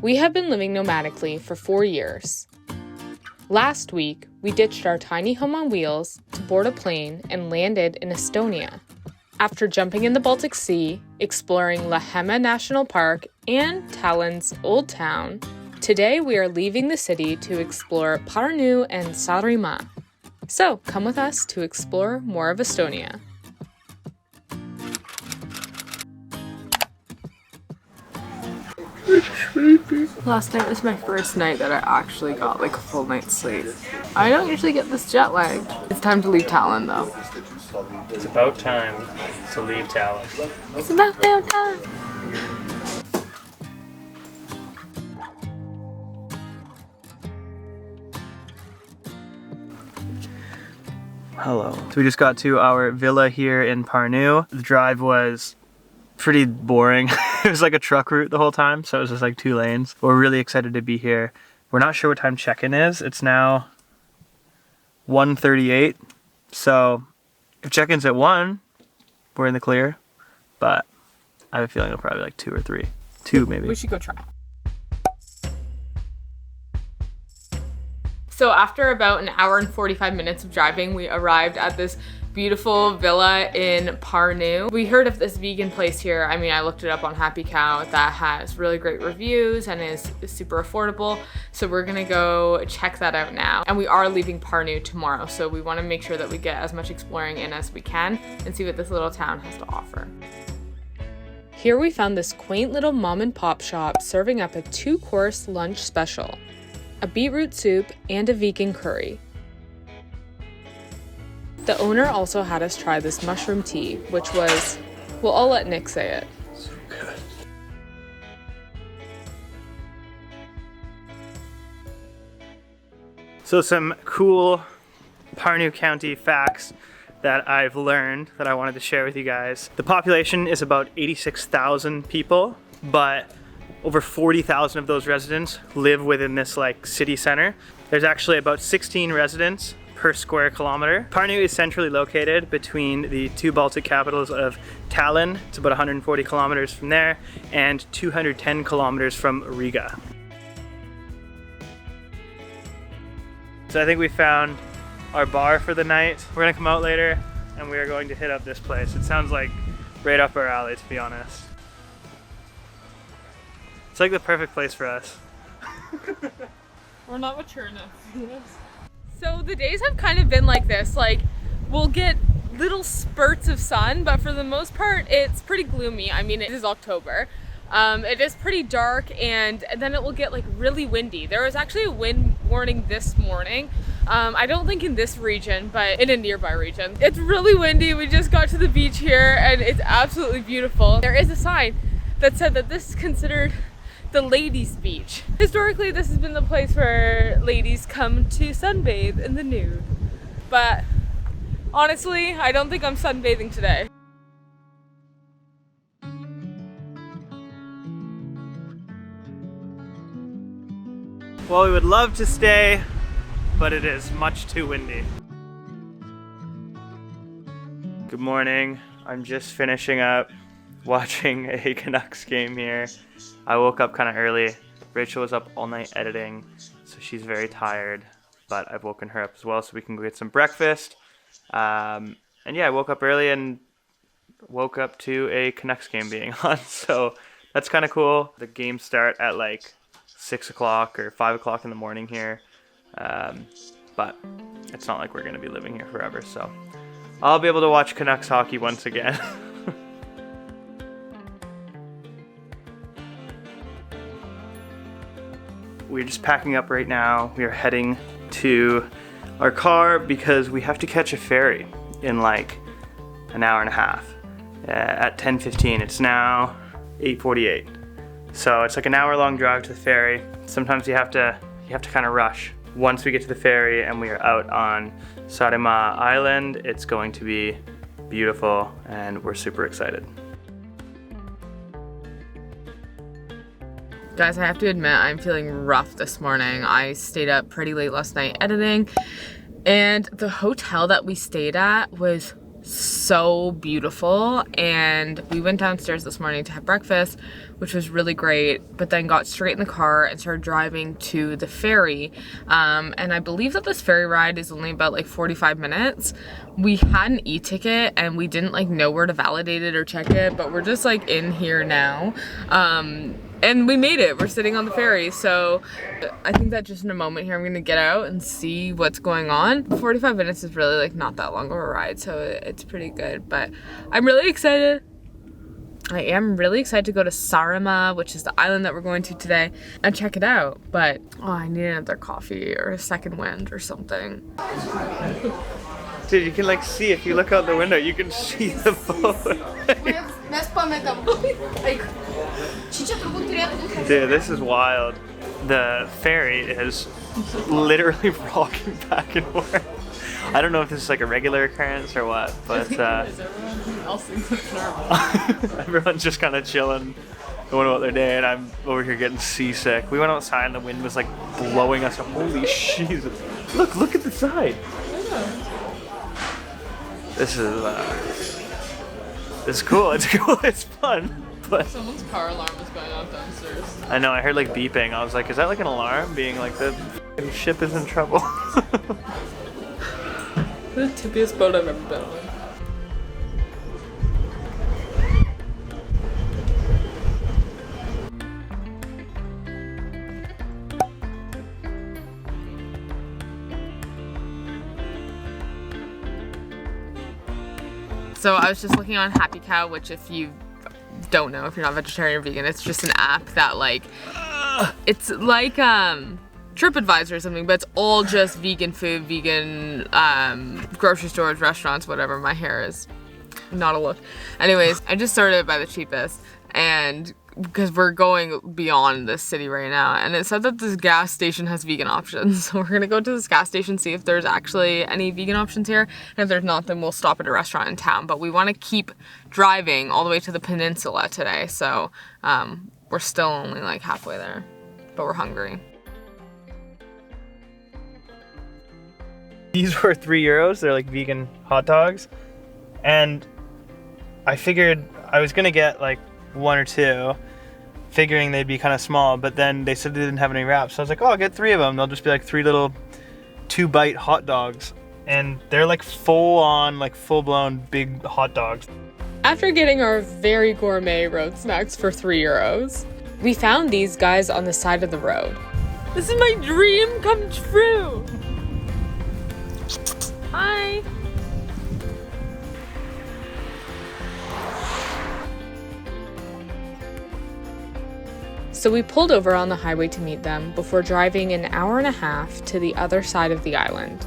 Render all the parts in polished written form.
We have been living nomadically for 4 years. Last week, we ditched our tiny home on wheels to board a plane and landed in Estonia. After jumping in the Baltic Sea, exploring Saaremaa National Park and Tallinn's Old Town, today we are leaving the city to explore Parnu and Saaremaa. So come with us to explore more of Estonia. Last night was my first night that I actually got like a full night's sleep. I don't usually get this jet lagged. It's time to leave Tallinn though. It's about time to leave Tallinn. It's about damn time. Hello. So we just got to our villa here in Parnu. The drive was pretty boring. It was like a truck route the whole time, so it was just like 2 lanes. We're really excited to be here. We're not sure what time check-in is. It's now 1:38, so if check-in's at 1, we're in the clear, but I have a feeling it'll probably be like 2 or 3. 2 maybe. We should go try. So after about an hour and 45 minutes of driving, we arrived at this beautiful villa in Parnu. We heard of this vegan place here. I mean, I looked it up on Happy Cow that has really great reviews and is super affordable. So we're gonna go check that out now. And we are leaving Parnu tomorrow. So we wanna make sure that we get as much exploring in as we can and see what this little town has to offer. Here we found this quaint little mom and pop shop serving up a 2-course lunch special, a beetroot soup and a vegan curry. The owner also had us try this mushroom tea, which was, well, I'll let Nick say it. So good. So some cool Parnu County facts that I've learned that I wanted to share with you guys. The population is about 86,000 people, but over 40,000 of those residents live within this like city center. There's actually about 16 residents per square kilometer. Parnu is centrally located between the 2 Baltic capitals of Tallinn, it's about 140 kilometers from there, and 210 kilometers from Riga. So I think we found our bar for the night. We're gonna come out later and we are going to hit up this place. It sounds like right up our alley, to be honest. It's like the perfect place for us. We're not mature enough. So the days have kind of been like this, like we'll get little spurts of sun, but for the most part it's pretty gloomy. I mean, it is October. It is pretty dark, and then it will get like really windy. There was actually a wind warning this morning. I don't think in this region, but in a nearby region. It's really windy. We just got to the beach here and it's absolutely beautiful. There is a sign that said that this is considered the ladies' beach. Historically, this has been the place where ladies come to sunbathe in the nude. But honestly, I don't think I'm sunbathing today. Well, we would love to stay, but it is much too windy. Good morning. I'm just finishing up watching a Canucks game here. I woke up kind of early. Rachel was up all night editing, so she's very tired, but I've woken her up as well so we can go get some breakfast. And yeah, I woke up early and woke up to a Canucks game being on, so that's kind of cool. The games start at like 6 o'clock or 5 o'clock in the morning here, but it's not like we're going to be living here forever, so I'll be able to watch Canucks hockey once again. We're just packing up right now. We are heading to our car because we have to catch a ferry in like an hour and a half at 10:15. It's now 8:48. So it's like an hour-long drive to the ferry. Sometimes you have to kind of rush. Once we get to the ferry and we are out on Saaremaa Island, it's going to be beautiful and we're super excited. Guys, I have to admit, I'm feeling rough this morning. I stayed up pretty late last night editing, and the hotel that we stayed at was so beautiful, and we went downstairs this morning to have breakfast, which was really great, but then got straight in the car and started driving to the ferry. And I believe that this ferry ride is only about like 45 minutes. We had an e-ticket and we didn't like know where to validate it or check it, but we're just like in here now. And we made it. We're sitting on the ferry. So I think that just in a moment here, I'm gonna get out and see what's going on. 45 minutes is really like not that long of a ride, so it's pretty good. But I'm really excited. I am really excited to go to Saaremaa, which is the island that we're going to today, and check it out. But oh, I need another coffee or a second wind or something. Dude, you can like see, if you look out the window, you can see the boat. Dude, this is wild. The ferry is literally rocking back and forth. I don't know if this is like a regular occurrence or what, but everyone's just kind of chilling, going about their day, and I'm over here getting seasick. We went outside and the wind was like blowing us up. Holy Jesus. Look at the side. This is cool. It's cool. It's fun. But Someone's car alarm is going off downstairs. I know, I heard like beeping. I was like, is that like an alarm being like the ship is in trouble? The tippiest boat I've ever been on. So I was just looking on Happy Cow, which if you don't know, if you're not vegetarian or vegan, it's just an app that like, it's like TripAdvisor or something, but it's all just vegan food, vegan grocery stores, restaurants, whatever. My hair is not a look. Anyways, I just started it by the cheapest, and because we're going beyond this city right now, and it said that this gas station has vegan options. So we're gonna go to this gas station, see if there's actually any vegan options here, and if there's not, then we'll stop at a restaurant in town. But we want to keep driving all the way to the peninsula today, so we're still only like halfway there, but we're hungry. These were €3. They're like vegan hot dogs, and I figured I was gonna get like one or two, figuring they'd be kind of small, but then they said they didn't have any wraps, so I was like, oh, I'll get 3 of them. They'll just be like 3 little 2-bite hot dogs, and they're like full-on, like full-blown big hot dogs. After getting our very gourmet road snacks for €3, we found these guys on the side of the road. This is my dream come true. Hi. So we pulled over on the highway to meet them before driving an hour and a half to the other side of the island.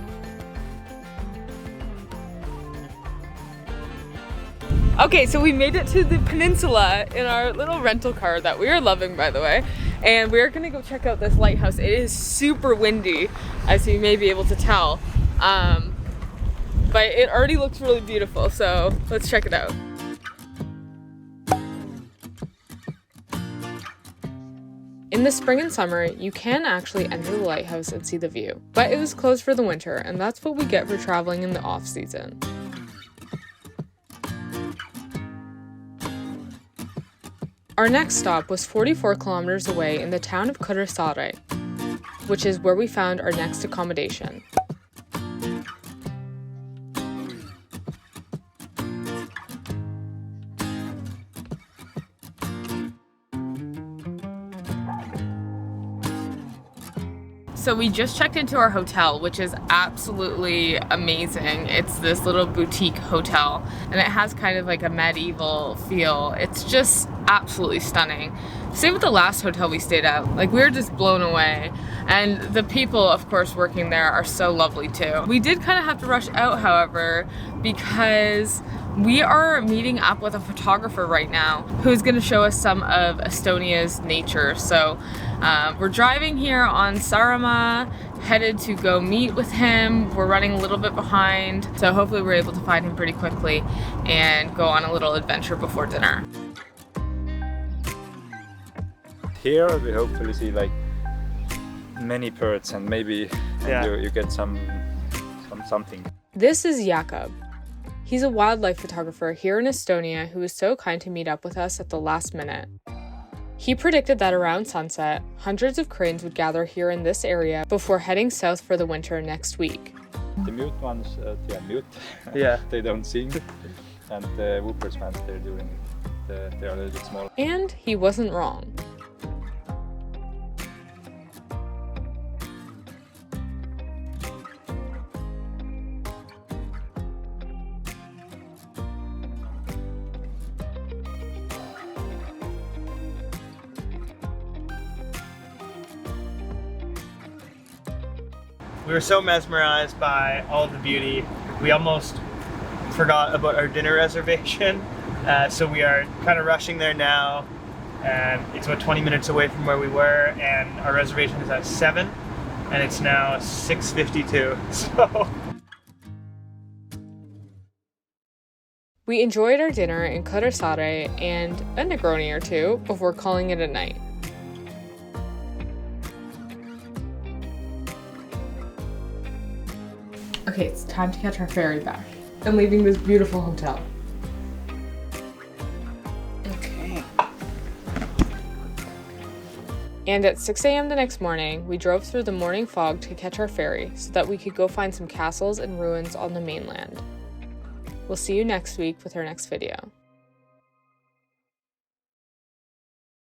Okay, so we made it to the peninsula in our little rental car that we are loving, by the way. And we're gonna go check out this lighthouse. It is super windy, as you may be able to tell. But it already looks really beautiful, so let's check it out. In the spring and summer, you can actually enter the lighthouse and see the view, but it was closed for the winter, and that's what we get for traveling in the off-season. Our next stop was 44 kilometers away in the town of Kuressaare, which is where we found our next accommodation. So we just checked into our hotel, which is absolutely amazing. It's this little boutique hotel, and it has kind of like a medieval feel. It's just absolutely stunning. Same with the last hotel we stayed at. Like, we were just blown away. And the people, of course, working there are so lovely too. We did kind of have to rush out, however, because we are meeting up with a photographer right now who's going to show us some of Estonia's nature. So we're driving here on Saaremaa, headed to go meet with him. We're running a little bit behind, so hopefully we're able to find him pretty quickly and go on a little adventure before dinner. Here we hopefully see like many birds, and maybe you get something. This is Jakob. He's a wildlife photographer here in Estonia who was so kind to meet up with us at the last minute. He predicted that around sunset, hundreds of cranes would gather here in this area before heading south for the winter next week. The mute ones, they are mute. Yeah. They don't sing. And the whoopers ones, they are a little bit smaller. And he wasn't wrong. We were so mesmerized by all of the beauty, we almost forgot about our dinner reservation. So we are kind of rushing there now, and it's about 20 minutes away from where we were, and our reservation is at 7, and it's now 6:52. So We enjoyed our dinner in Kurresarre and a Negroni or two before calling it a night. Okay, it's time to catch our ferry back and leaving this beautiful hotel. Okay. And at 6 a.m. the next morning, we drove through the morning fog to catch our ferry so that we could go find some castles and ruins on the mainland. We'll see you next week with our next video.